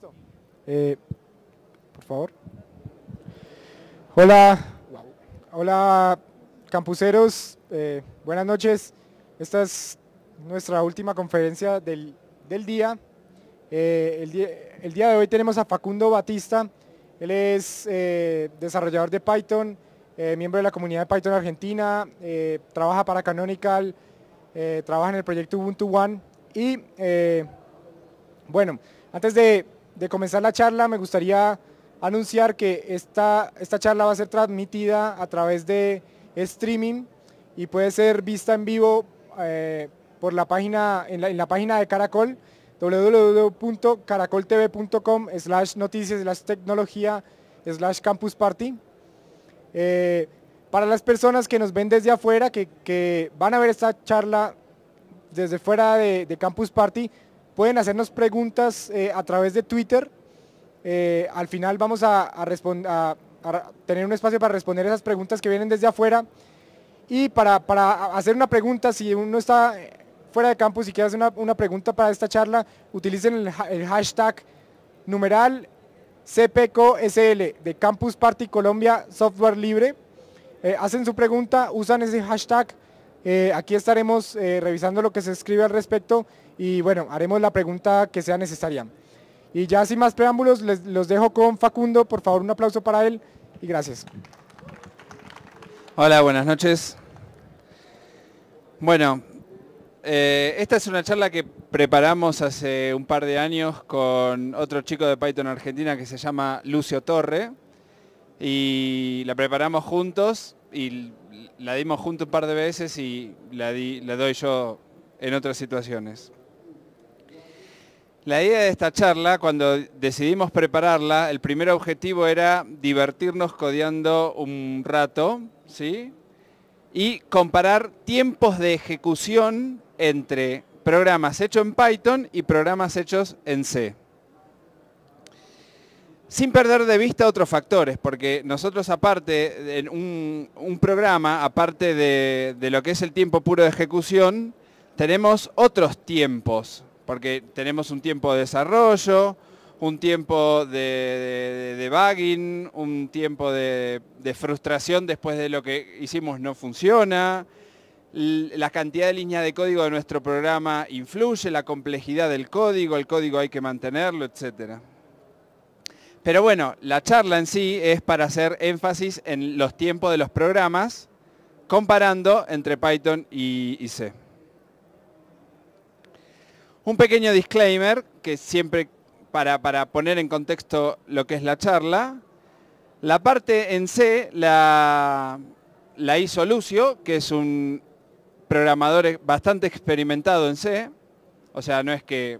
Listo. Por favor. Hola, hola campuseros, buenas noches. Esta es nuestra última conferencia del día. El día de hoy tenemos a Facundo Batista. Él es desarrollador de Python, miembro de la comunidad de Python Argentina, trabaja para Canonical, trabaja en el proyecto Ubuntu One y bueno, antes de comenzar la charla me gustaría anunciar que esta charla va a ser transmitida a través de streaming y puede ser vista en vivo por la página, en la página de Caracol, www.caracoltv.com/noticias/tecnología/campus party. Para las personas que nos ven desde afuera, que van a ver esta charla desde fuera de Campus Party, pueden hacernos preguntas a través de Twitter. Al final vamos a tener un espacio para responder esas preguntas que vienen desde afuera. Y para hacer una pregunta, si uno está fuera de campus y quiere hacer una pregunta para esta charla, utilicen el hashtag numeral CPCOSL de Campus Party Colombia Software Libre. Hacen su pregunta, usan ese hashtag. Aquí estaremos revisando lo que se escribe al respecto y bueno, haremos la pregunta que sea necesaria. Y ya sin más preámbulos, los dejo con Facundo. Por favor, un aplauso para él y gracias. Hola, buenas noches. Bueno, esta es una charla que preparamos hace un par de años con otro chico de Python Argentina que se llama Lucio Torre y la preparamos juntos y la dimos juntos un par de veces y la doy yo en otras situaciones. La idea de esta charla, cuando decidimos prepararla, el primer objetivo era divertirnos codeando un rato, ¿sí? Y comparar tiempos de ejecución entre programas hechos en Python y programas hechos en C. Sin perder de vista otros factores, porque nosotros aparte, en un programa, aparte de lo que es el tiempo puro de ejecución, tenemos otros tiempos, porque tenemos un tiempo de desarrollo, un tiempo de debugging, un tiempo de frustración después de lo que hicimos no funciona, la cantidad de líneas de código de nuestro programa influye, la complejidad del código, el código hay que mantenerlo, etc. Pero bueno, la charla en sí es para hacer énfasis en los tiempos de los programas, comparando entre Python y C. Un pequeño disclaimer, que siempre para poner en contexto lo que es la charla. La parte en C la hizo Lucio, que es un programador bastante experimentado en C. O sea, no es que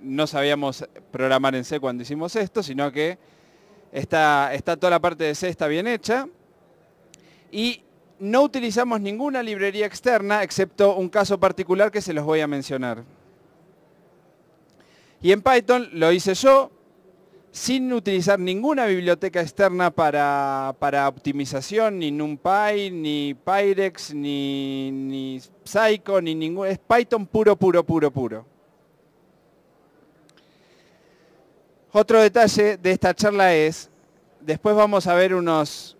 no sabíamos programar en C cuando hicimos esto, sino que está toda la parte de C está bien hecha. Y no utilizamos ninguna librería externa, excepto un caso particular que se los voy a mencionar. Y en Python lo hice yo, sin utilizar ninguna biblioteca externa para optimización, ni NumPy, ni Pyrex, ni Psycho, ni ningún... Es Python puro. Otro detalle de esta charla es, después vamos a ver unos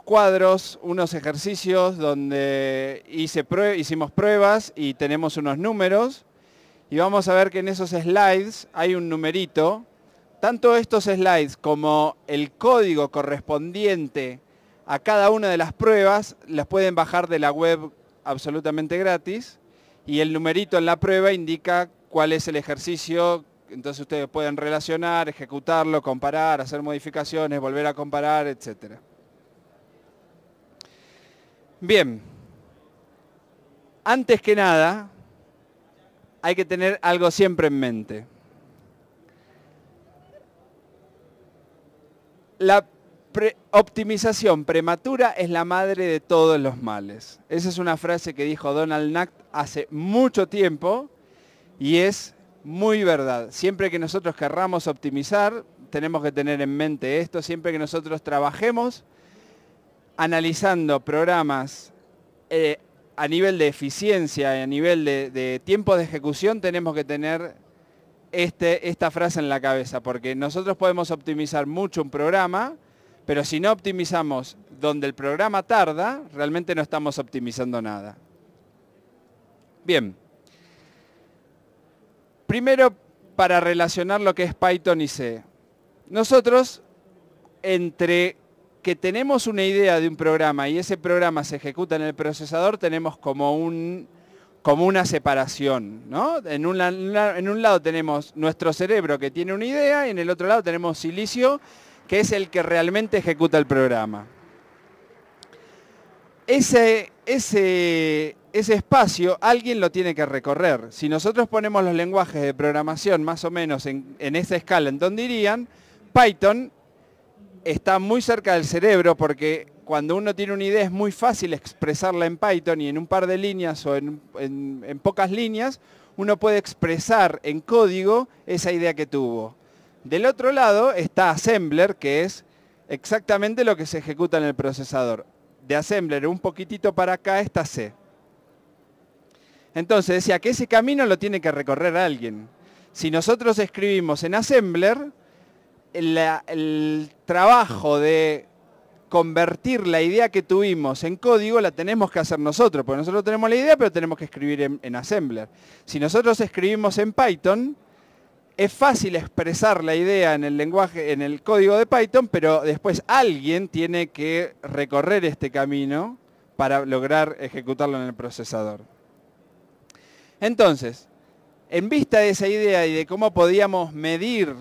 cuadros, unos ejercicios donde hicimos pruebas y tenemos unos números. Y vamos a ver que en esos slides hay un numerito. Tanto estos slides como el código correspondiente a cada una de las pruebas las pueden bajar de la web absolutamente gratis. Y el numerito en la prueba indica cuál es el ejercicio. Entonces ustedes pueden relacionar, ejecutarlo, comparar, hacer modificaciones, volver a comparar, etc. Bien. Antes que nada, hay que tener algo siempre en mente. La optimización prematura es la madre de todos los males. Esa es una frase que dijo Donald Knuth hace mucho tiempo y es muy verdad. Siempre que nosotros querramos optimizar, tenemos que tener en mente esto. Siempre que nosotros trabajemos analizando programas a nivel de eficiencia y a nivel de tiempo de ejecución, tenemos que tener esta frase en la cabeza, porque nosotros podemos optimizar mucho un programa, pero si no optimizamos donde el programa tarda, realmente no estamos optimizando nada. Bien. Primero, para relacionar lo que es Python y C. Nosotros, entre que tenemos una idea de un programa y ese programa se ejecuta en el procesador, tenemos como una separación, ¿no? En un lado tenemos nuestro cerebro que tiene una idea y en el otro lado tenemos Silicio, que es el que realmente ejecuta el programa. Ese espacio alguien lo tiene que recorrer. Si nosotros ponemos los lenguajes de programación más o menos en esa escala en donde irían, Python está muy cerca del cerebro porque cuando uno tiene una idea es muy fácil expresarla en Python y en un par de líneas o en pocas líneas uno puede expresar en código esa idea que tuvo. Del otro lado está Assembler, que es exactamente lo que se ejecuta en el procesador. De Assembler un poquitito para acá está C. Entonces decía que ese camino lo tiene que recorrer alguien. Si nosotros escribimos en Assembler, el trabajo de convertir la idea que tuvimos en código la tenemos que hacer nosotros, porque nosotros tenemos la idea, pero tenemos que escribir en Assembler. Si nosotros escribimos en Python, es fácil expresar la idea en el lenguaje, en el código de Python, pero después alguien tiene que recorrer este camino para lograr ejecutarlo en el procesador. Entonces, en vista de esa idea y de cómo podíamos medir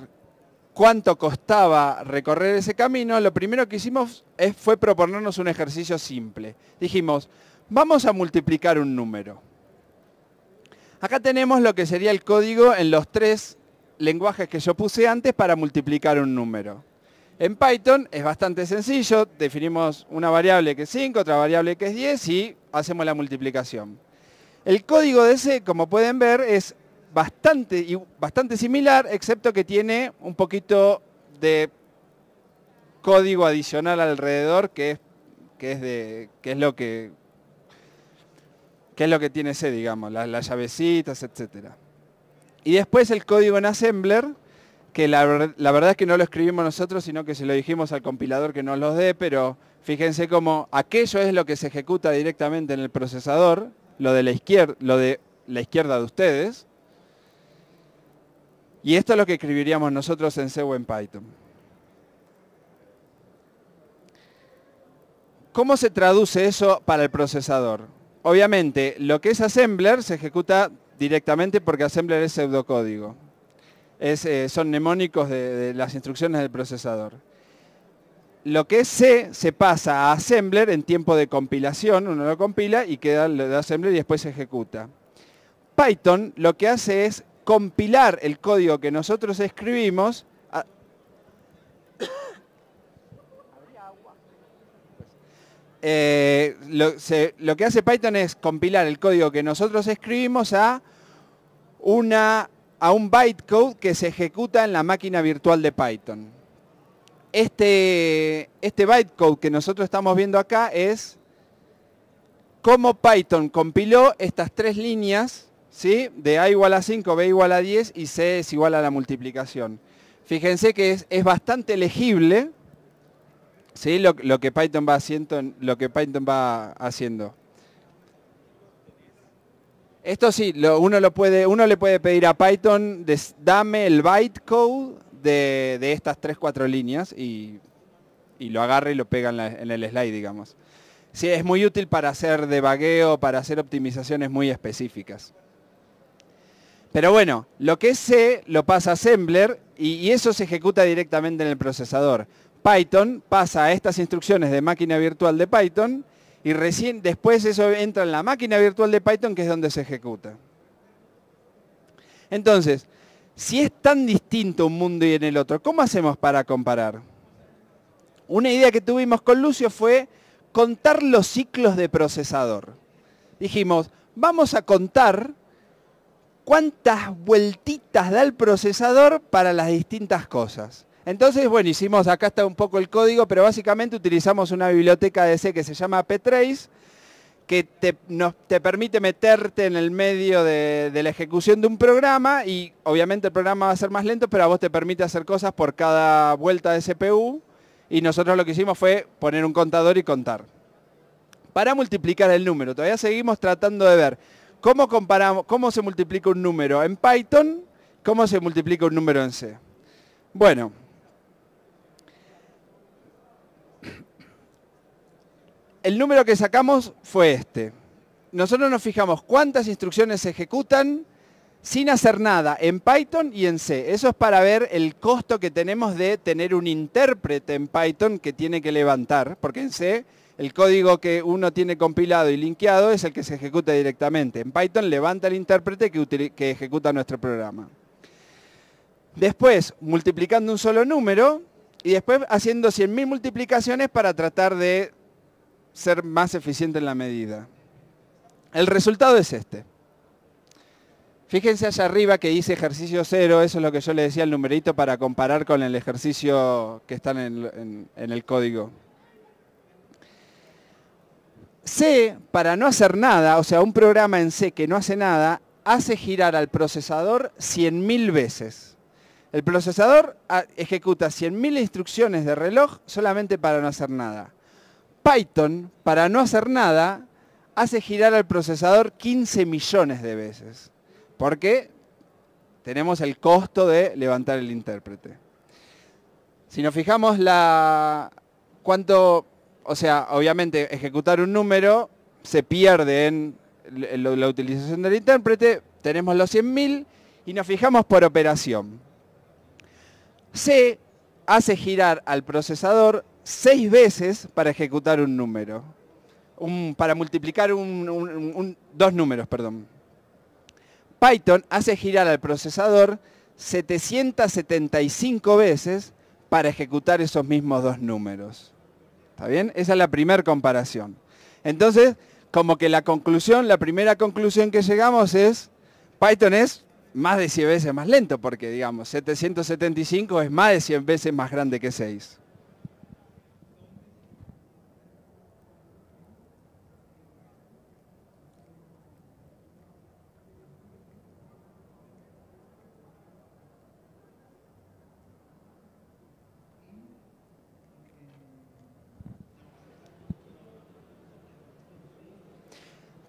cuánto costaba recorrer ese camino, lo primero que hicimos fue proponernos un ejercicio simple. Dijimos, vamos a multiplicar un número. Acá tenemos lo que sería el código en los 3 lenguajes que yo puse antes para multiplicar un número. En Python es bastante sencillo, definimos una variable que es 5, otra variable que es 10 y hacemos la multiplicación. El código de C, como pueden ver, es bastante similar, excepto que tiene un poquito de código adicional alrededor, que es lo que tiene C, digamos, las llavecitas, etcétera. Y después el código en Assembler, que la verdad es que no lo escribimos nosotros, sino que se lo dijimos al compilador que nos los dé, pero fíjense cómo aquello es lo que se ejecuta directamente en el procesador, lo de la izquierda de ustedes, y esto es lo que escribiríamos nosotros en C o en Python. ¿Cómo se traduce eso para el procesador? Obviamente, lo que es Assembler se ejecuta directamente porque Assembler es pseudocódigo. Son mnemónicos de las instrucciones del procesador. Lo que es C se pasa a Assembler en tiempo de compilación, uno lo compila y queda lo de Assembler y después se ejecuta. Python lo que hace es compilar el código que nosotros escribimos lo que hace Python es compilar el código que nosotros escribimos a un bytecode que se ejecuta en la máquina virtual de Python. Este bytecode que nosotros estamos viendo acá es cómo Python compiló estas 3 líneas, ¿sí? De A igual a 5, B igual a 10 y C es igual a la multiplicación. Fíjense que es bastante legible, ¿sí? Lo que Python va haciendo. Esto sí, uno le puede pedir a Python, dame el bytecode de estas 3-4 líneas y lo agarra y lo pega en el slide, digamos. Sí, es muy útil para hacer debugueo, para hacer optimizaciones muy específicas. Pero bueno, lo que es C lo pasa a Assembler y eso se ejecuta directamente en el procesador. Python pasa a estas instrucciones de máquina virtual de Python y recién después eso entra en la máquina virtual de Python, que es donde se ejecuta. Entonces, si es tan distinto un mundo y en el otro, ¿cómo hacemos para comparar? Una idea que tuvimos con Lucio fue contar los ciclos de procesador. Dijimos, vamos a contar cuántas vueltitas da el procesador para las distintas cosas. Entonces, bueno, acá está un poco el código, pero básicamente utilizamos una biblioteca de C que se llama ptrace, que te permite meterte en el medio de la ejecución de un programa y obviamente el programa va a ser más lento, pero a vos te permite hacer cosas por cada vuelta de CPU y nosotros lo que hicimos fue poner un contador y contar. Para multiplicar el número, todavía seguimos tratando de ver cómo comparamos, cómo se multiplica un número en Python, cómo se multiplica un número en C. Bueno. El número que sacamos fue este. Nosotros nos fijamos cuántas instrucciones se ejecutan sin hacer nada en Python y en C. Eso es para ver el costo que tenemos de tener un intérprete en Python que tiene que levantar, porque en C el código que uno tiene compilado y linkeado es el que se ejecuta directamente. En Python levanta el intérprete que ejecuta nuestro programa. Después, multiplicando un solo número y después haciendo 100.000 multiplicaciones para tratar de ser más eficiente en la medida. El resultado es este. Fíjense allá arriba que dice ejercicio 0, eso es lo que yo le decía al numerito para comparar con el ejercicio que está en el código. C, para no hacer nada, o sea, un programa en C que no hace nada, hace girar al procesador 100.000 veces. El procesador ejecuta 100.000 instrucciones de reloj solamente para no hacer nada. Python, para no hacer nada, hace girar al procesador 15 millones de veces. Porque tenemos el costo de levantar el intérprete. Si nos fijamos o sea, obviamente ejecutar un número se pierde en la utilización del intérprete, tenemos los 100.000 y nos fijamos por operación. C hace girar al procesador 6 veces para ejecutar un número. Para multiplicar dos números, perdón. Python hace girar al procesador 775 veces para ejecutar esos mismos dos números. ¿Está bien? Esa es la primera comparación. Entonces, como que la primera conclusión que llegamos es, Python es más de 100 veces más lento, porque digamos, 775 es más de 100 veces más grande que 6.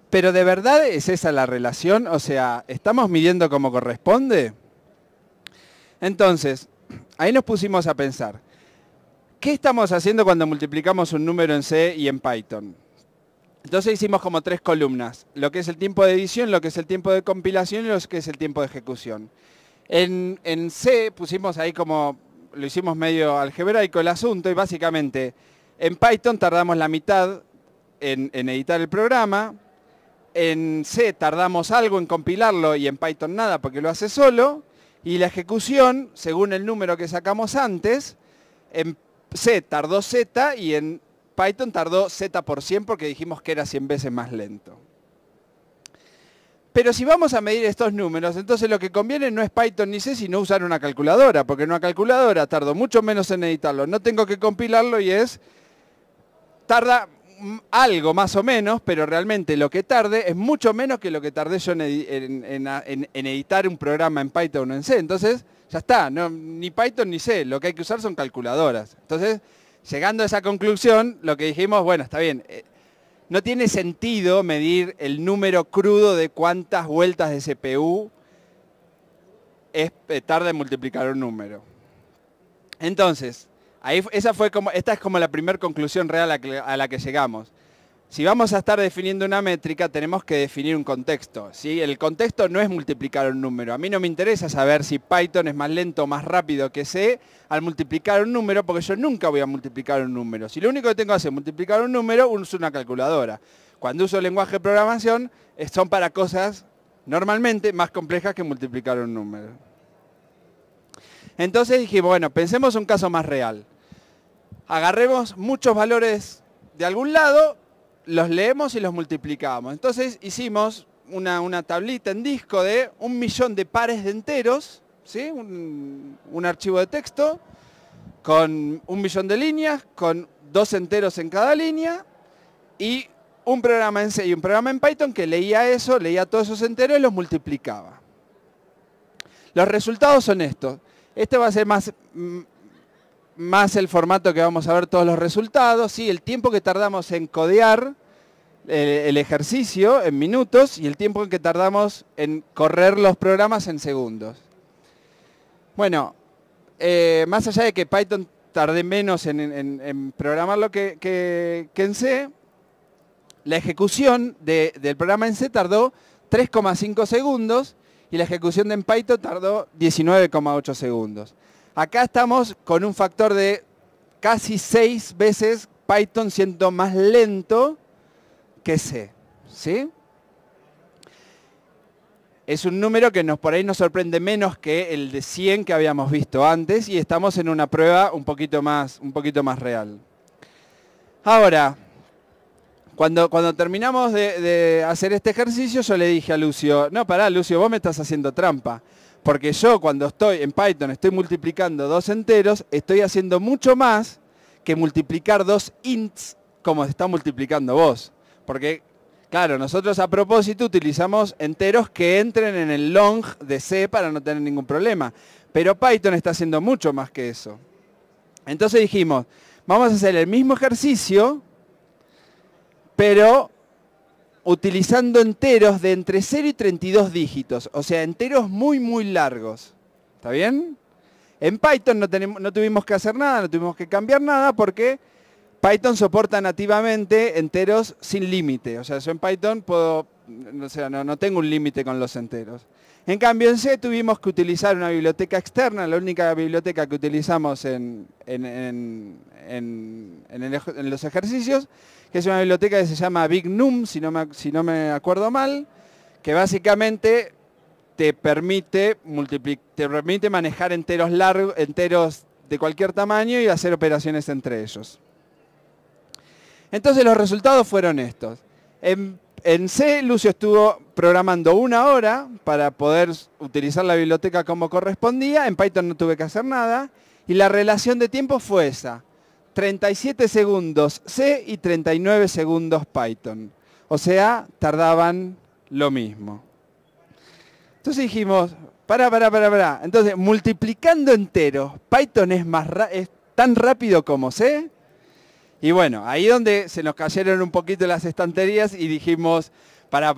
Pero ¿de verdad es esa la relación? O sea, ¿estamos midiendo como corresponde? Entonces, ahí nos pusimos a pensar. ¿Qué estamos haciendo cuando multiplicamos un número en C y en Python? Entonces hicimos como 3 columnas. Lo que es el tiempo de edición, lo que es el tiempo de compilación y lo que es el tiempo de ejecución. En C pusimos ahí como, lo hicimos medio algebraico el asunto y básicamente en Python tardamos la mitad en editar el programa. En C tardamos algo en compilarlo y en Python nada porque lo hace solo. Y la ejecución, según el número que sacamos antes, en C tardó Z y en Python tardó Z por 100 porque dijimos que era 100 veces más lento. Pero si vamos a medir estos números, entonces lo que conviene no es Python ni C, sino usar una calculadora, porque en una calculadora tardo mucho menos en editarlo. No tengo que compilarlo y tarda algo más o menos, pero realmente lo que tarde es mucho menos que lo que tardé yo en editar un programa en Python o en C. Entonces, ya está, ni Python ni C, lo que hay que usar son calculadoras. Entonces, llegando a esa conclusión, lo que dijimos, bueno, está bien, no tiene sentido medir el número crudo de cuántas vueltas de CPU tarda en multiplicar un número. Entonces, esta es como la primera conclusión real a la que llegamos. Si vamos a estar definiendo una métrica, tenemos que definir un contexto, ¿sí? El contexto no es multiplicar un número. A mí no me interesa saber si Python es más lento o más rápido que C al multiplicar un número, porque yo nunca voy a multiplicar un número. Si lo único que tengo que hacer es multiplicar un número, uso una calculadora. Cuando uso lenguaje de programación, son para cosas normalmente más complejas que multiplicar un número. Entonces dijimos, bueno, pensemos un caso más real. Agarremos muchos valores de algún lado, los leemos y los multiplicamos. Entonces hicimos una tablita en disco de 1.000.000 de pares de enteros, ¿sí? Un archivo de texto con 1.000.000 de líneas, con 2 enteros en cada línea y un programa en C y un programa en Python que leía eso, leía todos esos enteros y los multiplicaba. Los resultados son estos. Este va a ser más el formato que vamos a ver todos los resultados, ¿sí? El tiempo que tardamos en codear el ejercicio en minutos y el tiempo que tardamos en correr los programas en segundos. Bueno, más allá de que Python tarde menos en programarlo que en C, la ejecución del programa en C tardó 3,5 segundos y la ejecución en Python tardó 19,8 segundos. Acá estamos con un factor de casi 6 veces Python siendo más lento que C, ¿sí? Es un número que por ahí nos sorprende menos que el de 100 que habíamos visto antes y estamos en una prueba un poquito más real. Ahora, cuando terminamos de hacer este ejercicio, yo le dije a Lucio, no, pará, Lucio, vos me estás haciendo trampa. Porque yo cuando estoy en Python, estoy multiplicando dos enteros, estoy haciendo mucho más que multiplicar dos ints como está multiplicando vos. Porque, claro, nosotros a propósito utilizamos enteros que entren en el long de C para no tener ningún problema. Pero Python está haciendo mucho más que eso. Entonces dijimos, vamos a hacer el mismo ejercicio, pero utilizando enteros de entre 0 y 32 dígitos. O sea, enteros muy, muy largos. ¿Está bien? En Python no tuvimos que hacer nada, no tuvimos que cambiar nada porque Python soporta nativamente enteros sin límite. O sea, yo en Python no tengo un límite con los enteros. En cambio, en C tuvimos que utilizar una biblioteca externa, la única biblioteca que utilizamos en los ejercicios, que es una biblioteca que se llama BigNum, si no me acuerdo mal, que básicamente te permite manejar enteros largos, enteros de cualquier tamaño y hacer operaciones entre ellos. Entonces los resultados fueron estos. En C, Lucio estuvo programando 1 hora para poder utilizar la biblioteca como correspondía. En Python no tuve que hacer nada. Y la relación de tiempo fue esa. 37 segundos C y 39 segundos Python. O sea, tardaban lo mismo. Entonces dijimos, pará. Entonces, multiplicando enteros, ¿Python es tan rápido como C? Y bueno, ahí donde se nos cayeron un poquito las estanterías y dijimos, pará.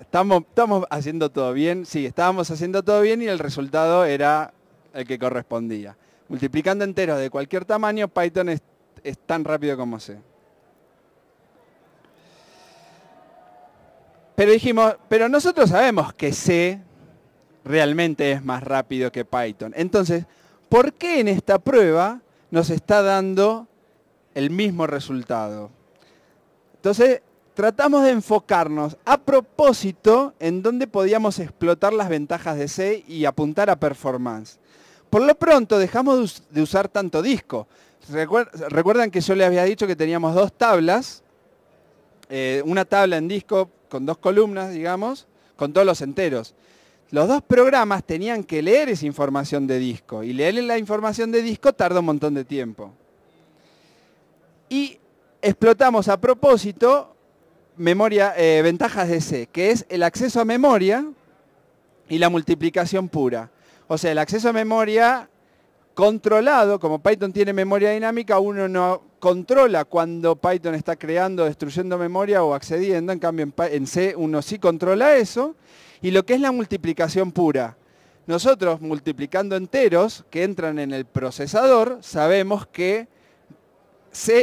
¿Estamos haciendo todo bien? Sí, estábamos haciendo todo bien y el resultado era el que correspondía. Multiplicando enteros de cualquier tamaño, Python es tan rápido como C. Pero dijimos, pero nosotros sabemos que C realmente es más rápido que Python. Entonces, ¿por qué en esta prueba nos está dando el mismo resultado? Entonces, tratamos de enfocarnos a propósito en dónde podíamos explotar las ventajas de C y apuntar a performance. Por lo pronto, dejamos de usar tanto disco. Recuerdan que yo les había dicho que teníamos dos tablas, una tabla en disco con 2 columnas, digamos, con todos los enteros. Los dos programas tenían que leer esa información de disco y leer la información de disco tarda un montón de tiempo. Y explotamos a propósito ventajas de C, que es el acceso a memoria y la multiplicación pura. O sea, el acceso a memoria controlado, como Python tiene memoria dinámica, uno no controla cuando Python está creando, destruyendo memoria o accediendo. En cambio, en C uno sí controla eso. Y lo que es la multiplicación pura. Nosotros, multiplicando enteros que entran en el procesador, sabemos que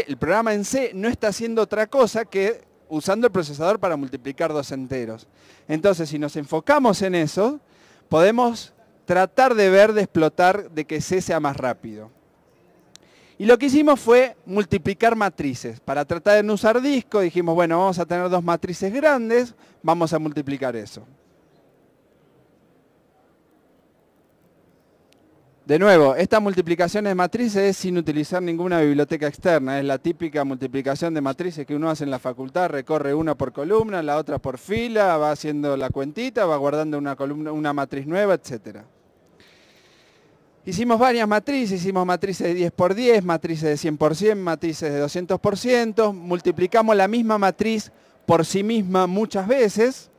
el programa en C no está haciendo otra cosa que usando el procesador para multiplicar dos enteros. Entonces, si nos enfocamos en eso, podemos tratar de explotar de que C sea más rápido. Y lo que hicimos fue multiplicar matrices. Para tratar de no usar disco, dijimos, bueno, vamos a tener dos matrices grandes, vamos a multiplicar eso. De nuevo, esta multiplicación de matrices es sin utilizar ninguna biblioteca externa. Es la típica multiplicación de matrices que uno hace en la facultad. Recorre una por columna, la otra por fila, va haciendo la cuentita, va guardando una matriz nueva, etc. Hicimos varias matrices, hicimos matrices de 10 por 10, matrices de 100 por 100, matrices de 200%. Multiplicamos la misma matriz por sí misma muchas veces.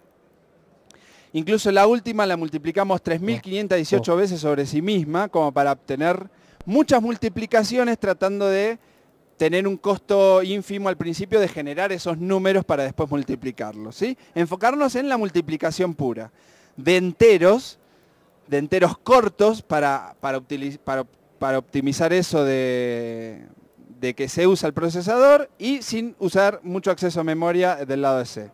Incluso la última la multiplicamos 3.518 veces sobre sí misma, como para obtener muchas multiplicaciones tratando de tener un costo ínfimo al principio de generar esos números para después multiplicarlos, ¿sí? Enfocarnos en la multiplicación pura, de enteros cortos para optimizar eso de que se usa el procesador y sin usar mucho acceso a memoria del lado de C.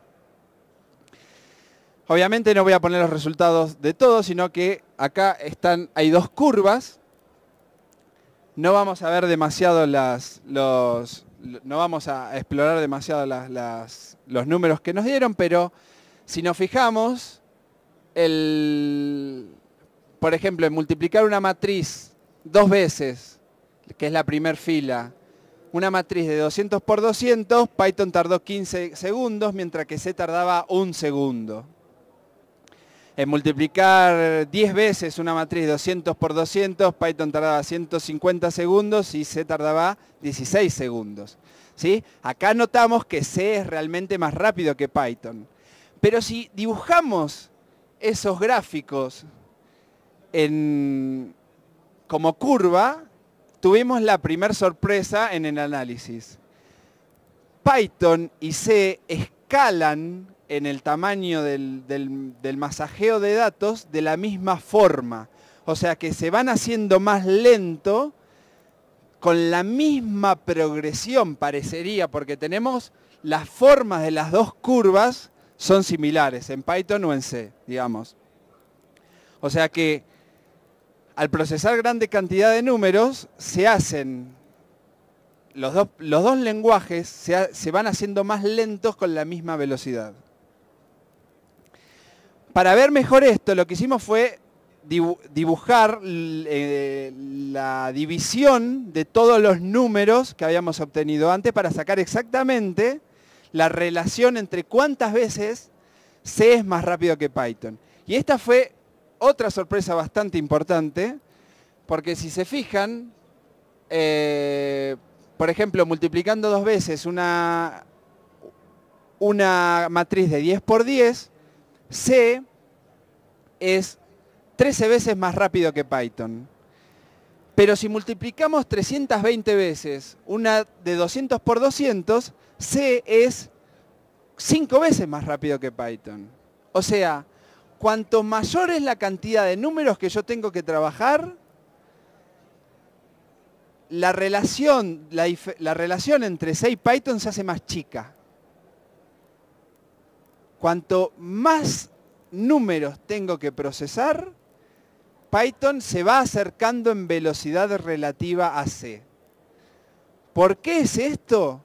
Obviamente no voy a poner los resultados de todo, sino que acá hay dos curvas. No vamos a ver demasiado no vamos a explorar demasiado los números que nos dieron, pero si nos fijamos, por ejemplo, en multiplicar una matriz 2 veces, que es la primera fila, una matriz de 200 por 200, Python tardó 15 segundos, mientras que C tardaba 1 segundo. En multiplicar 10 veces una matriz 200 por 200, Python tardaba 150 segundos y C tardaba 16 segundos. ¿Sí? Acá notamos que C es realmente más rápido que Python. Pero si dibujamos esos gráficos como curva, tuvimos la primera sorpresa en el análisis. Python y C escalan en el tamaño del masajeo de datos de la misma forma. O sea que se van haciendo más lento con la misma progresión, parecería, porque tenemos las formas de las dos curvas son similares en Python o en C, digamos. O sea que al procesar grande cantidad de números, se hacen los dos lenguajes se van haciendo más lentos con la misma velocidad. Para ver mejor esto, lo que hicimos fue dibujar la división de todos los números que habíamos obtenido antes para sacar exactamente la relación entre cuántas veces C es más rápido que Python. Y esta fue otra sorpresa bastante importante, porque si se fijan, por ejemplo, multiplicando 2 veces una matriz de 10 por 10, C es 13 veces más rápido que Python. Pero si multiplicamos 320 veces una de 200 por 200, C es 5 veces más rápido que Python. O sea, cuanto mayor es la cantidad de números que yo tengo que trabajar, la relación entre C y Python se hace más chica. Cuanto más números tengo que procesar, Python se va acercando en velocidad relativa a C. ¿Por qué es esto?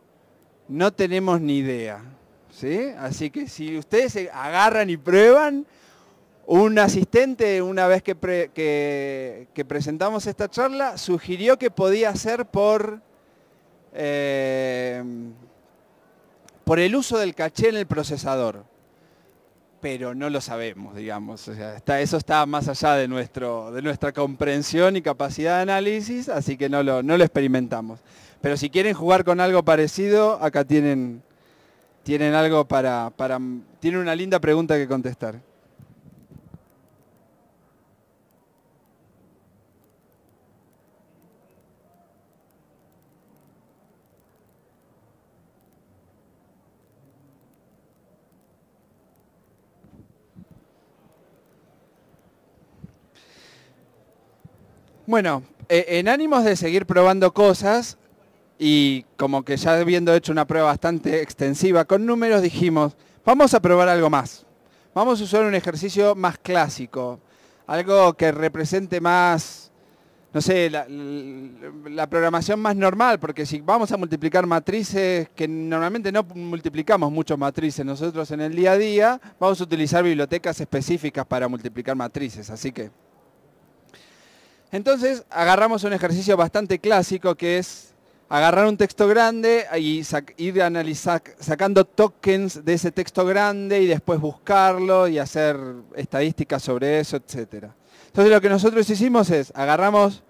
No tenemos ni idea, ¿sí? Así que si ustedes se agarran y prueban, un asistente, una vez que presentamos esta charla, sugirió que podía ser por el uso del caché en el procesador. Pero no lo sabemos, digamos. O sea, eso está más allá de nuestra comprensión y capacidad de análisis, así que no lo experimentamos. Pero si quieren jugar con algo parecido, acá tienen algo tienen una linda pregunta que contestar. Bueno, en ánimos de seguir probando cosas y como que ya habiendo hecho una prueba bastante extensiva con números, dijimos, vamos a probar algo más. Vamos a usar un ejercicio más clásico, algo que represente más, no sé, la programación más normal, porque si vamos a multiplicar matrices, que normalmente no multiplicamos muchas matrices nosotros en el día a día, vamos a utilizar bibliotecas específicas para multiplicar matrices, así que... Entonces agarramos un ejercicio bastante clásico que es agarrar un texto grande y ir sacando tokens de ese texto grande y después buscarlo y hacer estadísticas sobre eso, etc. Entonces lo que nosotros hicimos es agarramos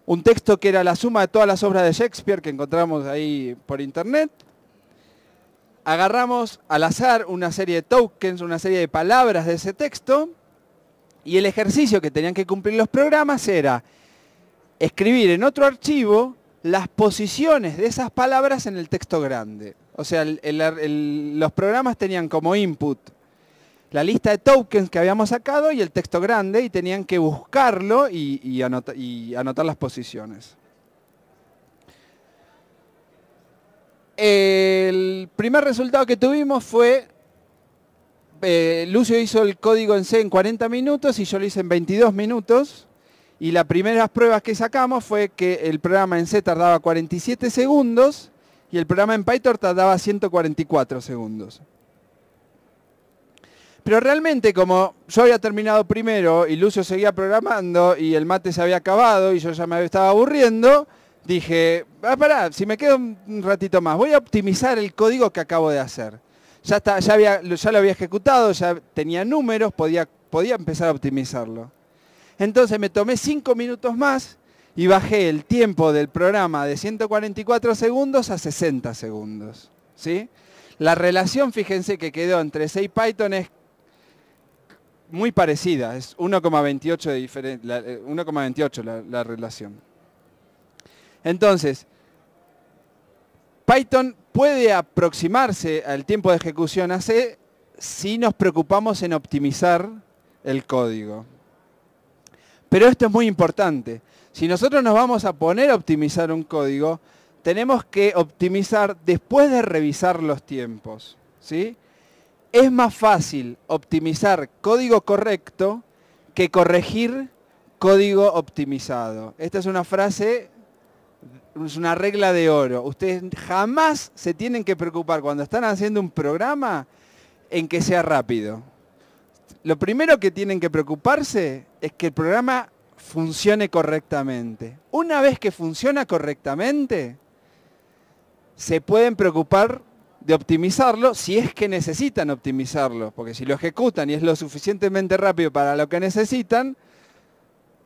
un texto que era la suma de todas las obras de Shakespeare que encontramos ahí por internet agarramos al azar una serie de tokens, una serie de palabras de ese texto, y el ejercicio que tenían que cumplir los programas era escribir en otro archivo las posiciones de esas palabras en el texto grande. O sea, los programas tenían como input la lista de tokens que habíamos sacado y el texto grande, y tenían que buscarlo y anotar las posiciones. El primer resultado que tuvimos fue, Lucio hizo el código en C en 40 minutos y yo lo hice en 22 minutos. Y las primeras pruebas que sacamos fue que el programa en C tardaba 47 segundos y el programa en Python tardaba 144 segundos. Pero realmente, como yo había terminado primero y Lucio seguía programando y el mate se había acabado y yo ya me estaba aburriendo, dije, pará, si me quedo un ratito más, voy a optimizar el código que acabo de hacer. Ya lo había ejecutado, ya tenía números, podía empezar a optimizarlo. Entonces me tomé 5 minutos más y bajé el tiempo del programa de 144 segundos a 60 segundos. ¿Sí? La relación, fíjense que quedó entre C y Python es muy parecida, es 1,28 de diferencia, 1,28 la relación. Entonces, Python puede aproximarse al tiempo de ejecución a C si nos preocupamos en optimizar el código. Pero esto es muy importante. Si nosotros nos vamos a poner a optimizar un código, tenemos que optimizar después de revisar los tiempos, ¿sí? Es más fácil optimizar código correcto que corregir código optimizado. Esta es una frase, es una regla de oro. Ustedes jamás se tienen que preocupar cuando están haciendo un programa en que sea rápido. Lo primero que tienen que preocuparse es que el programa funcione correctamente. Una vez que funciona correctamente, se pueden preocupar de optimizarlo si es que necesitan optimizarlo, porque si lo ejecutan y es lo suficientemente rápido para lo que necesitan,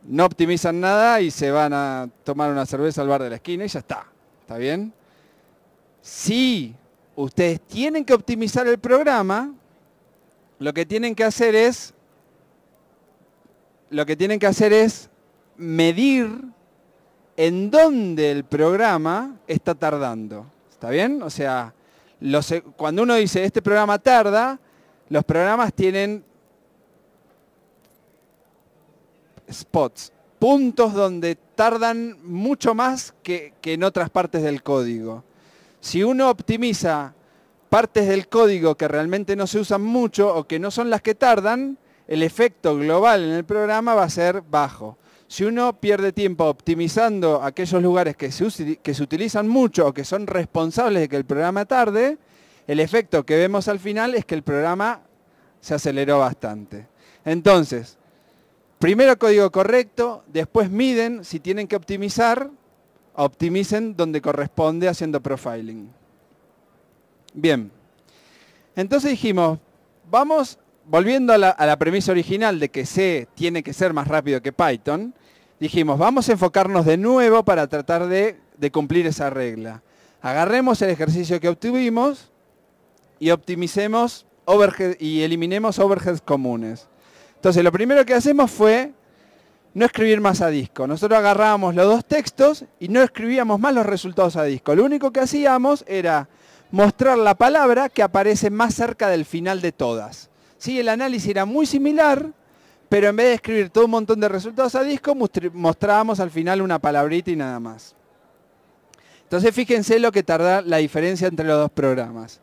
no optimizan nada y se van a tomar una cerveza al bar de la esquina y ya está. ¿Está bien? Si ustedes tienen que optimizar el programa, lo que tienen que hacer es medir en dónde el programa está tardando. ¿Está bien? O sea, cuando uno dice este programa tarda, los programas tienen spots, puntos donde tardan mucho más que en otras partes del código. Si uno optimiza partes del código que realmente no se usan mucho o que no son las que tardan, el efecto global en el programa va a ser bajo. Si uno pierde tiempo optimizando aquellos lugares que se utilizan mucho o que son responsables de que el programa tarde, el efecto que vemos al final es que el programa se aceleró bastante. Entonces, primero código correcto, después miden, si tienen que optimizar, optimicen donde corresponde haciendo profiling. Bien, entonces dijimos, vamos, volviendo a la premisa original de que C tiene que ser más rápido que Python, dijimos, vamos a enfocarnos de nuevo para tratar de cumplir esa regla. Agarremos el ejercicio que obtuvimos y optimicemos overhead y eliminemos overheads comunes. Entonces, lo primero que hacemos fue no escribir más a disco. Nosotros agarrábamos los dos textos y no escribíamos más los resultados a disco. Lo único que hacíamos era mostrar la palabra que aparece más cerca del final de todas. ¿Sí? El análisis era muy similar, pero en vez de escribir todo un montón de resultados a disco, mostrábamos al final una palabrita y nada más. Entonces fíjense lo que tarda la diferencia entre los dos programas.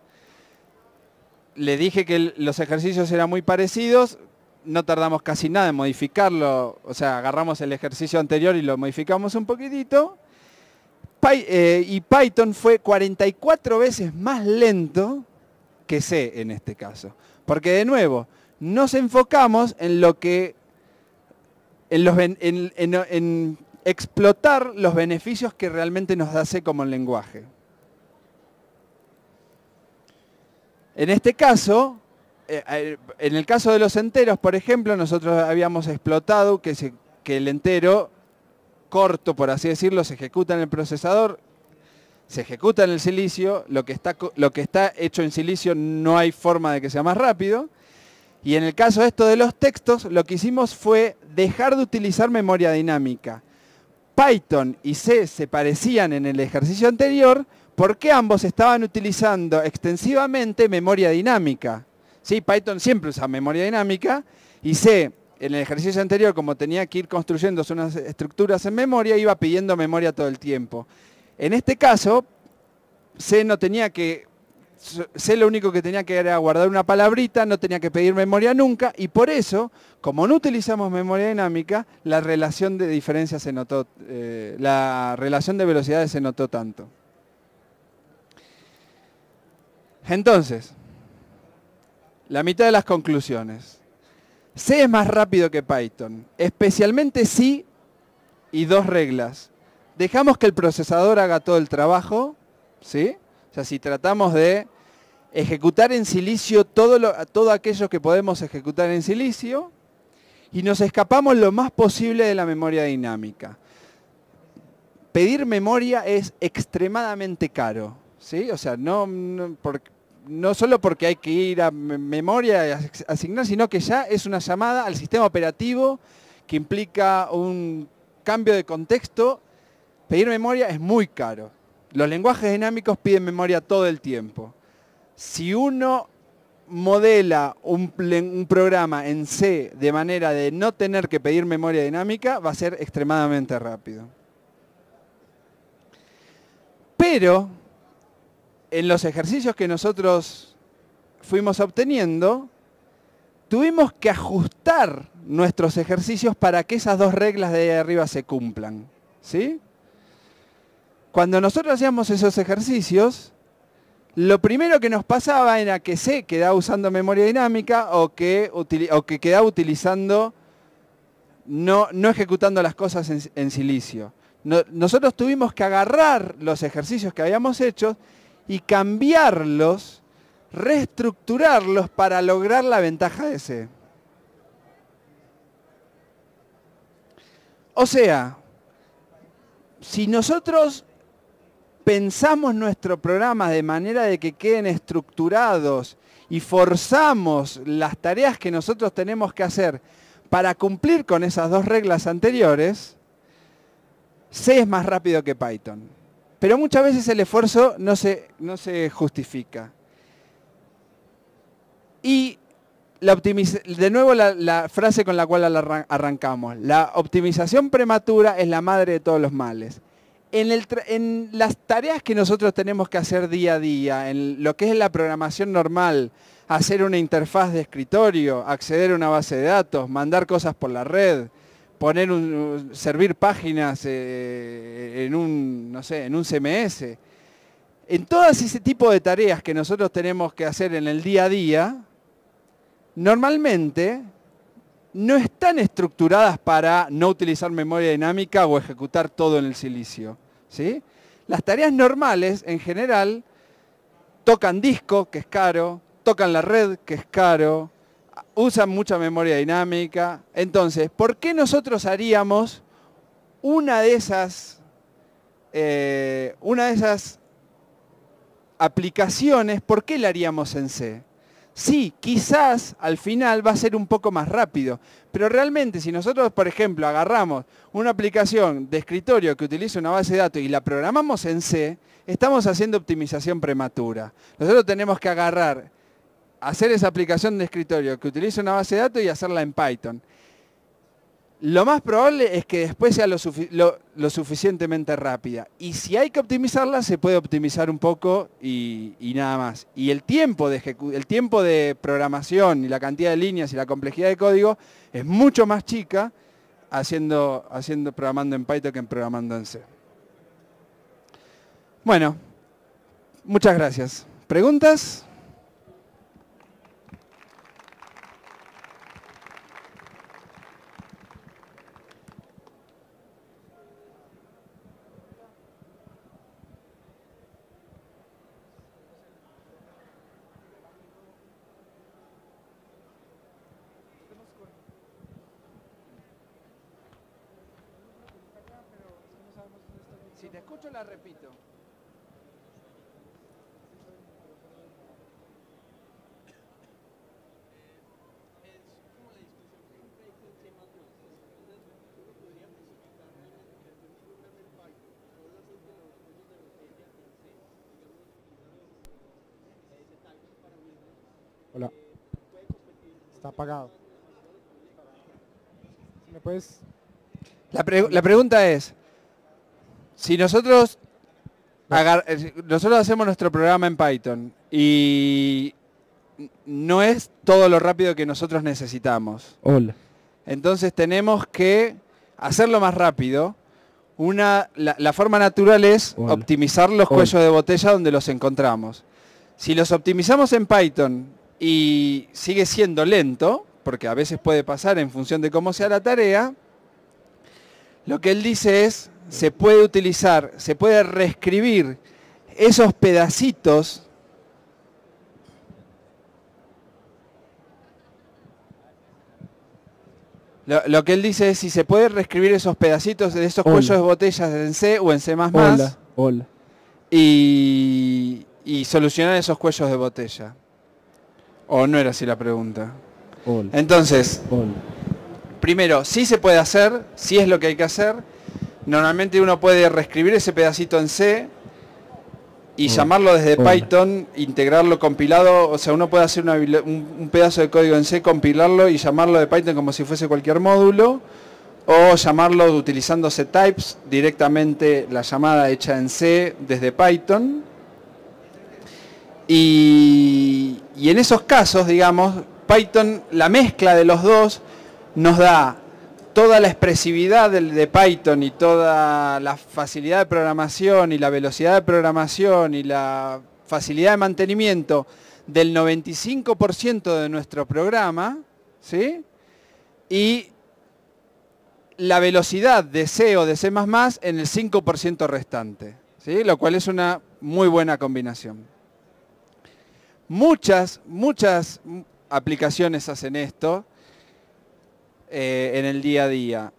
Les dije que los ejercicios eran muy parecidos, no tardamos casi nada en modificarlo, o sea, agarramos el ejercicio anterior y lo modificamos un poquitito. Y Python fue 44 veces más lento que C en este caso. Porque de nuevo, nos enfocamos en lo que en explotar los beneficios que realmente nos da C como lenguaje. En este caso, en el caso de los enteros, por ejemplo, nosotros habíamos explotado que el entero corto, por así decirlo, se ejecuta en el procesador, se ejecuta en el silicio, lo que está hecho en silicio no hay forma de que sea más rápido. Y en el caso de esto de los textos, lo que hicimos fue dejar de utilizar memoria dinámica. Python y C se parecían en el ejercicio anterior porque ambos estaban utilizando extensivamente memoria dinámica. ¿Sí? Python siempre usa memoria dinámica y C, en el ejercicio anterior, como tenía que ir construyendo unas estructuras en memoria, iba pidiendo memoria todo el tiempo. En este caso, C lo único que tenía que era guardar una palabrita, no tenía que pedir memoria nunca, y por eso, como no utilizamos memoria dinámica, la relación de diferencia se notó, la relación de velocidades se notó tanto. Entonces, la mitad de las conclusiones. C es más rápido que Python, especialmente si y dos reglas. Dejamos que el procesador haga todo el trabajo, ¿sí? O sea, si tratamos de ejecutar en silicio todo aquello que podemos ejecutar en silicio y nos escapamos lo más posible de la memoria dinámica. Pedir memoria es extremadamente caro, ¿sí? O sea, no solo porque hay que ir a memoria y asignar, sino que ya es una llamada al sistema operativo que implica un cambio de contexto. Pedir memoria es muy caro. Los lenguajes dinámicos piden memoria todo el tiempo. Si uno modela un programa en C de manera de no tener que pedir memoria dinámica, va a ser extremadamente rápido. Pero en los ejercicios que nosotros fuimos obteniendo, tuvimos que ajustar nuestros ejercicios para que esas dos reglas de ahí arriba se cumplan, ¿sí? Cuando nosotros hacíamos esos ejercicios, lo primero que nos pasaba era que C quedaba usando memoria dinámica o que quedaba utilizando, no ejecutando las cosas en silicio. Nosotros tuvimos que agarrar los ejercicios que habíamos hecho y cambiarlos, reestructurarlos para lograr la ventaja de C. O sea, si nosotros pensamos nuestro programa de manera de que queden estructurados y forzamos las tareas que nosotros tenemos que hacer para cumplir con esas dos reglas anteriores, C es más rápido que Python. Pero muchas veces el esfuerzo no se justifica. Y de nuevo la frase con la cual arrancamos. La optimización prematura es la madre de todos los males. En las tareas que nosotros tenemos que hacer día a día, en lo que es la programación normal, hacer una interfaz de escritorio, acceder a una base de datos, mandar cosas por la red, servir páginas en un CMS. En todo ese tipo de tareas que nosotros tenemos que hacer en el día a día, normalmente no están estructuradas para no utilizar memoria dinámica o ejecutar todo en el silicio, ¿sí? Las tareas normales, en general, tocan disco, que es caro, tocan la red, que es caro, usan mucha memoria dinámica. Entonces, ¿por qué nosotros haríamos una de esas aplicaciones? ¿Por qué la haríamos en C? Sí, quizás al final va a ser un poco más rápido, pero realmente si nosotros, por ejemplo, agarramos una aplicación de escritorio que utiliza una base de datos y la programamos en C, estamos haciendo optimización prematura. Nosotros tenemos que hacer esa aplicación de escritorio que utiliza una base de datos y hacerla en Python. Lo más probable es que después sea lo suficientemente rápida. Y si hay que optimizarla, se puede optimizar un poco y nada más. Y el tiempo de programación y la cantidad de líneas y la complejidad de código es mucho más chica programando en Python que programando en C. Bueno, muchas gracias. ¿Preguntas? Si te escucho, la repito. Está apagado. ¿Me puedes? La pregunta es, si nosotros hacemos nuestro programa en Python y no es todo lo rápido que nosotros necesitamos. Hola. Entonces tenemos que hacerlo más rápido. La forma natural es optimizar los cuellos de botella donde los encontramos. Si los optimizamos en Python y sigue siendo lento, porque a veces puede pasar en función de cómo sea la tarea, lo que él dice es, se puede utilizar, se puede reescribir esos pedacitos Lo que él dice es si se puede reescribir esos pedacitos de esos cuellos de botellas en C o en C++ y solucionar esos cuellos de botella. ¿O no era así la pregunta? Entonces, primero, sí se puede hacer, sí es lo que hay que hacer. Normalmente uno puede reescribir ese pedacito en C y llamarlo desde Python, integrarlo compilado, o sea, uno puede hacer un pedazo de código en C, compilarlo y llamarlo de Python como si fuese cualquier módulo, o llamarlo utilizando ctypes, directamente la llamada hecha en C desde Python. Y en esos casos, digamos, Python, la mezcla de los dos, nos da toda la expresividad de Python y toda la facilidad de programación y la velocidad de programación y la facilidad de mantenimiento del 95% de nuestro programa, ¿sí? Y la velocidad de C o de C++ en el 5% restante, ¿sí? Lo cual es una muy buena combinación. Muchas aplicaciones hacen esto en el día a día.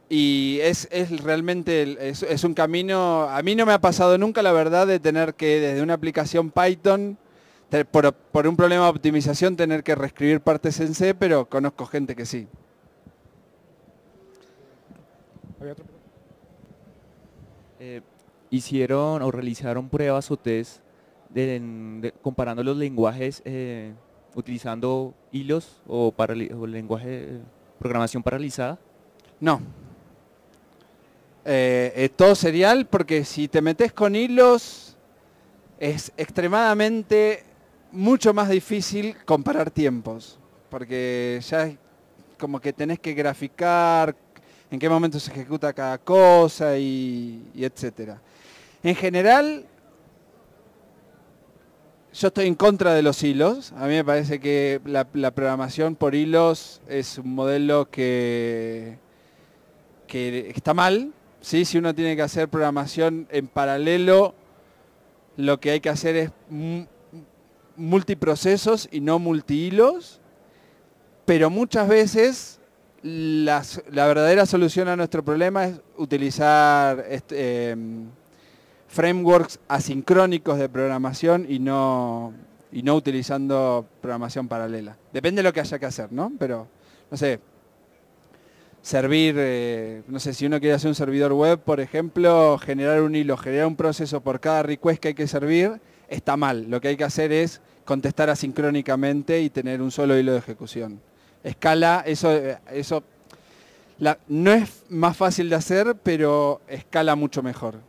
Y es realmente es un camino, a mí no me ha pasado nunca la verdad de tener que desde una aplicación Python, por un problema de optimización, tener que reescribir partes en C, pero conozco gente que sí. ¿Hicieron o realizaron pruebas o test comparando los lenguajes utilizando hilos o lenguaje de programación paralizada? No. Todo serial, porque si te metes con hilos es extremadamente mucho más difícil comparar tiempos, porque ya es como que tenés que graficar en qué momento se ejecuta cada cosa y etcétera. En general, yo estoy en contra de los hilos. A mí me parece que la programación por hilos es un modelo que está mal, ¿sí? Si uno tiene que hacer programación en paralelo, lo que hay que hacer es multiprocesos y no multihilos, pero muchas veces la verdadera solución a nuestro problema es utilizar frameworks asincrónicos de programación y no utilizando programación paralela. Depende de lo que haya que hacer, ¿no? Pero, no sé, no sé, si uno quiere hacer un servidor web, por ejemplo, generar un hilo, generar un proceso por cada request que hay que servir, está mal. Lo que hay que hacer es contestar asincrónicamente y tener un solo hilo de ejecución. Escala, no es más fácil de hacer, pero escala mucho mejor.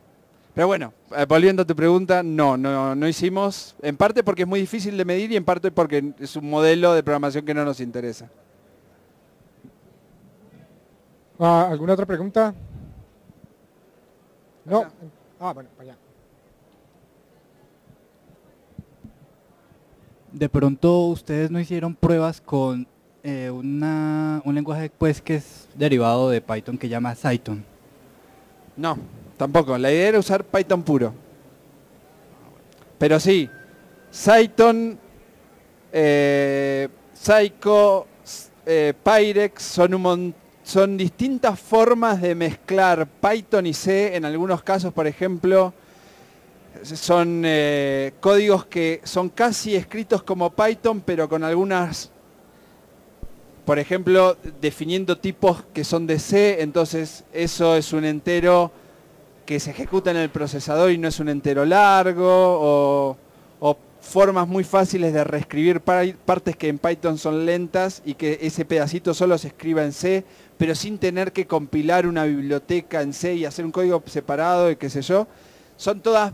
Pero bueno, volviendo a tu pregunta, no hicimos, en parte porque es muy difícil de medir y en parte porque es un modelo de programación que no nos interesa. ¿Alguna otra pregunta? No. Bueno, para allá. De pronto ustedes no hicieron pruebas con un lenguaje pues que es derivado de Python que se llama Cython. No, tampoco. La idea era usar Python puro. Pero sí, Cython, Psycho, Pyrex son distintas formas de mezclar Python y C. En algunos casos, por ejemplo, son códigos que son casi escritos como Python, pero con algunas, por ejemplo, definiendo tipos que son de C, entonces eso es un entero que se ejecuta en el procesador y no es un entero largo, o formas muy fáciles de reescribir partes que en Python son lentas y que ese pedacito solo se escriba en C, pero sin tener que compilar una biblioteca en C y hacer un código separado y qué sé yo. Son todas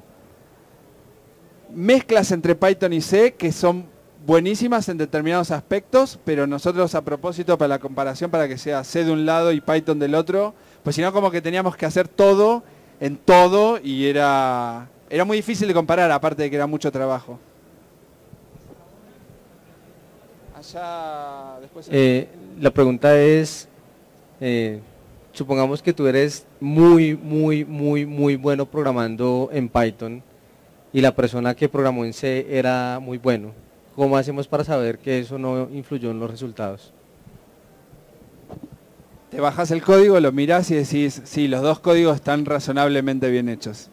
mezclas entre Python y C que son buenísimas en determinados aspectos, pero nosotros a propósito para la comparación, para que sea C de un lado y Python del otro, pues si no como que teníamos que hacer todo en todo y era muy difícil de comparar, aparte de que era mucho trabajo. Allá después... La pregunta es, supongamos que tú eres muy bueno programando en Python y la persona que programó en C era muy bueno. ¿Cómo hacemos para saber que eso no influyó en los resultados? Te bajas el código, lo mirás y decís, sí, los dos códigos están razonablemente bien hechos.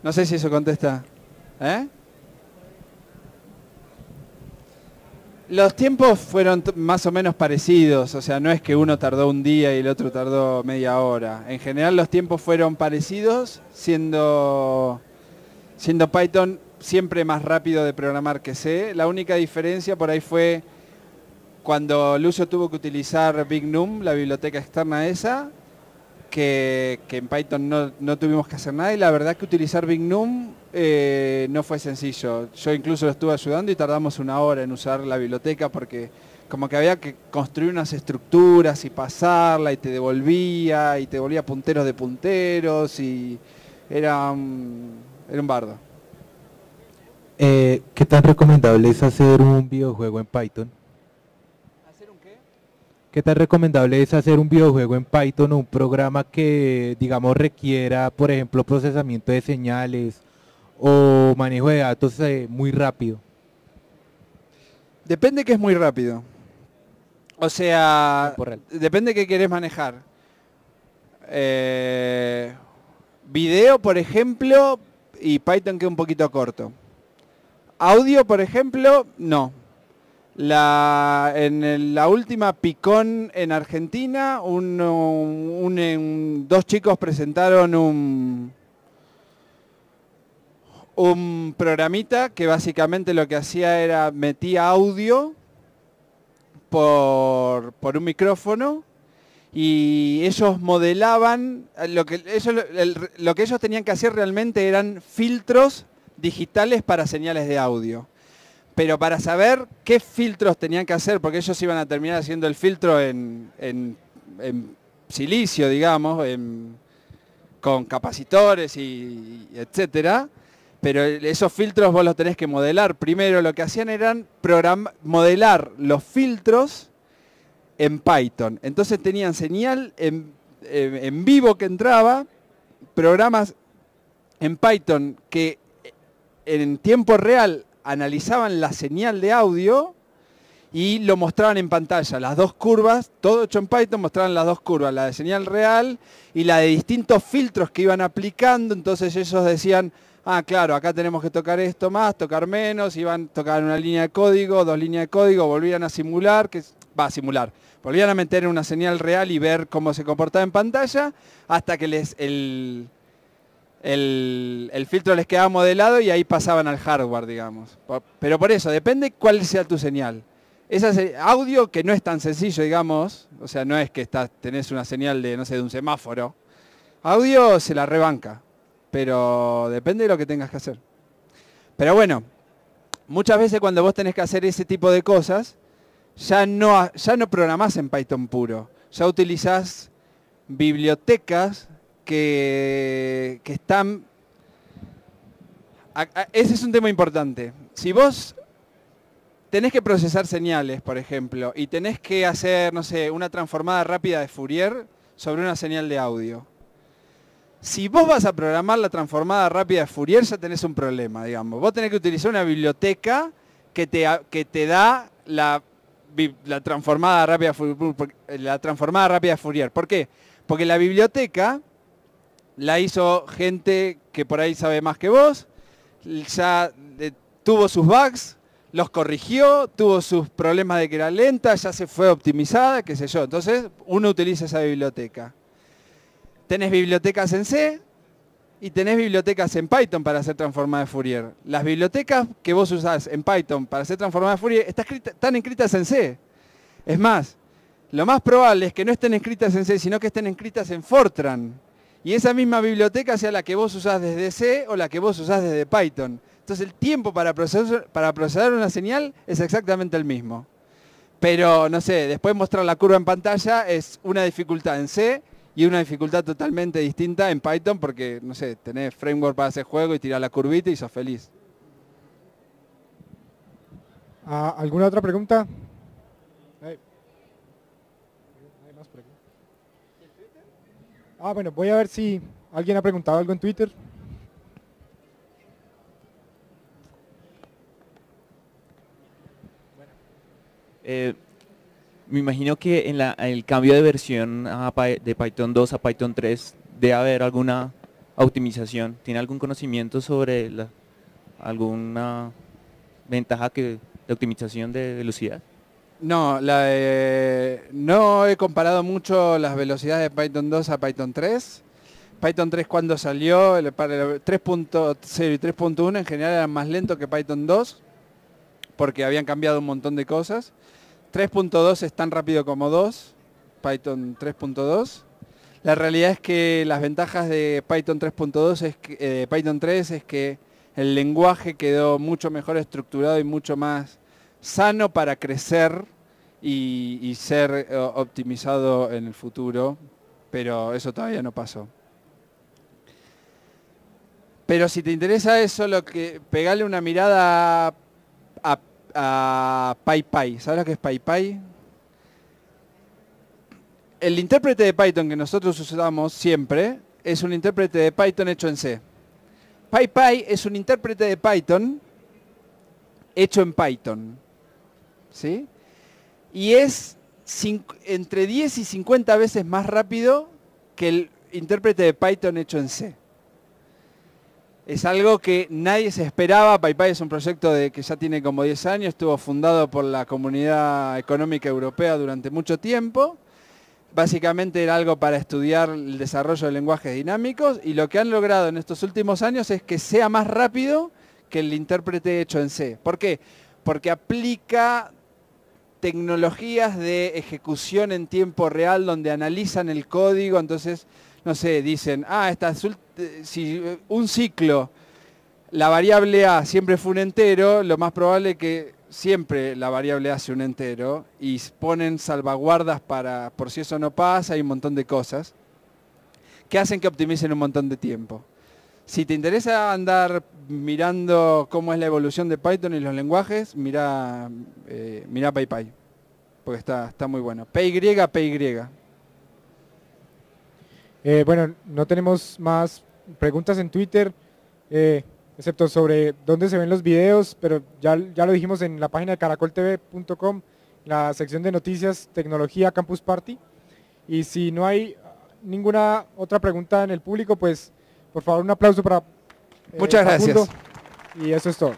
No sé si eso contesta. ¿Eh? Los tiempos fueron más o menos parecidos, o sea, no es que uno tardó un día y el otro tardó media hora. En general los tiempos fueron parecidos, siendo Python siempre más rápido de programar que C. La única diferencia por ahí fue cuando Lucio tuvo que utilizar BigNum, la biblioteca externa esa, que en Python no tuvimos que hacer nada, y la verdad que utilizar BigNum no fue sencillo. Yo incluso lo estuve ayudando y tardamos una hora en usar la biblioteca porque como que había que construir unas estructuras y pasarla y te devolvía punteros de punteros y era un bardo. ¿Qué tan recomendable es hacer un videojuego en Python? ¿Hacer un qué? ¿Qué tan recomendable es hacer un videojuego en Python o un programa que, digamos, requiera, por ejemplo, procesamiento de señales o manejo de datos muy rápido? Depende que es muy rápido. O sea, Temporal. depende qué querés manejar. Video, por ejemplo, y Python queda un poquito corto. Audio, por ejemplo, no. En la última Picón en Argentina, dos chicos presentaron un programita que básicamente lo que hacía era metía audio por un micrófono y ellos modelaban, lo que ellos tenían que hacer realmente eran filtros digitales para señales de audio. Pero para saber qué filtros tenían que hacer, porque ellos iban a terminar haciendo el filtro en silicio, digamos, con capacitores y etcétera, pero esos filtros vos los tenés que modelar. Primero lo que hacían eran modelar los filtros en Python. Entonces tenían señal en vivo que entraba, programas en Python que en tiempo real analizaban la señal de audio y lo mostraban en pantalla. Las dos curvas, todo hecho en Python, mostraban las dos curvas, la de señal real y la de distintos filtros que iban aplicando. Entonces ellos decían, ah, claro, acá tenemos que tocar esto más, tocar menos, iban a tocar una línea de código, dos líneas de código, volvían a simular, volvían a meter una señal real y ver cómo se comportaba en pantalla, hasta que el filtro les quedaba modelado y ahí pasaban al hardware, digamos. Pero por eso, depende cuál sea tu señal. Audio que no es tan sencillo, digamos, o sea, no es que tenés una señal de, no sé, de un semáforo. Audio se la rebanca, pero depende de lo que tengas que hacer. Pero bueno, muchas veces cuando vos tenés que hacer ese tipo de cosas, ya no programás en Python puro, ya utilizás bibliotecas que están... Ese es un tema importante. Si vos tenés que procesar señales, por ejemplo, y tenés que hacer, no sé, una transformada rápida de Fourier sobre una señal de audio. Si vos vas a programar la transformada rápida de Fourier, ya tenés un problema, digamos. Vos tenés que utilizar una biblioteca que te da la transformada rápida de Fourier. ¿Por qué? Porque la biblioteca la hizo gente que por ahí sabe más que vos, ya tuvo sus bugs, los corrigió, tuvo sus problemas de que era lenta, ya se fue optimizada, qué sé yo. Entonces uno utiliza esa biblioteca. Tenés bibliotecas en C, y tenés bibliotecas en Python para hacer transformadas de Fourier. Las bibliotecas que vos usás en Python para hacer transformadas de Fourier están escritas en C. Es más, lo más probable es que no estén escritas en C, sino que estén escritas en Fortran. Y esa misma biblioteca sea la que vos usás desde C o la que vos usás desde Python. Entonces el tiempo para procesar una señal es exactamente el mismo. Pero, no sé, después mostrar la curva en pantalla es una dificultad en C y una dificultad totalmente distinta en Python porque, no sé, tenés framework para hacer juego y tirar la curvita y sos feliz. ¿Alguna otra pregunta? ¿Hay más preguntas? Bueno, voy a ver si alguien ha preguntado algo en Twitter. Me imagino que en el cambio de versión de Python 2 a Python 3 debe haber alguna optimización. ¿Tiene algún conocimiento sobre alguna ventaja de optimización de velocidad? No, no he comparado mucho las velocidades de Python 2 a Python 3. Python 3 cuando salió, para el 3.0 y 3.1 en general eran más lentos que Python 2 porque habían cambiado un montón de cosas. 3.2 es tan rápido como 2, Python 3.2. La realidad es que las ventajas de Python 3.2 Python 3 es que el lenguaje quedó mucho mejor estructurado y mucho más sano para crecer y ser optimizado en el futuro, pero eso todavía no pasó. Pero si te interesa eso, pegale una mirada a PyPy. ¿Sabes lo que es PyPy? El intérprete de Python que nosotros usamos siempre es un intérprete de Python hecho en C. PyPy es un intérprete de Python hecho en Python. ¿Sí? Y es entre 10 y 50 veces más rápido que el intérprete de Python hecho en C. Es algo que nadie se esperaba. PyPy es un proyecto que ya tiene como 10 años, estuvo fundado por la Comunidad Económica Europea durante mucho tiempo. Básicamente era algo para estudiar el desarrollo de lenguajes dinámicos y lo que han logrado en estos últimos años es que sea más rápido que el intérprete hecho en C. ¿Por qué? Porque aplica tecnologías de ejecución en tiempo real donde analizan el código, entonces, no sé, dicen, si un ciclo, la variable A siempre fue un entero, lo más probable es que siempre la variable A sea un entero y ponen salvaguardas por si eso no pasa, hay un montón de cosas que hacen que optimicen un montón de tiempo. Si te interesa andar mirando cómo es la evolución de Python y los lenguajes, mira PyPy, porque está muy bueno. PY. Bueno, no tenemos más preguntas en Twitter, excepto sobre dónde se ven los videos, pero ya lo dijimos en la página de caracoltv.com, la sección de noticias, tecnología, Campus Party. Y si no hay ninguna otra pregunta en el público, pues por favor un aplauso para Muchas Facundo. gracias. Y eso es todo.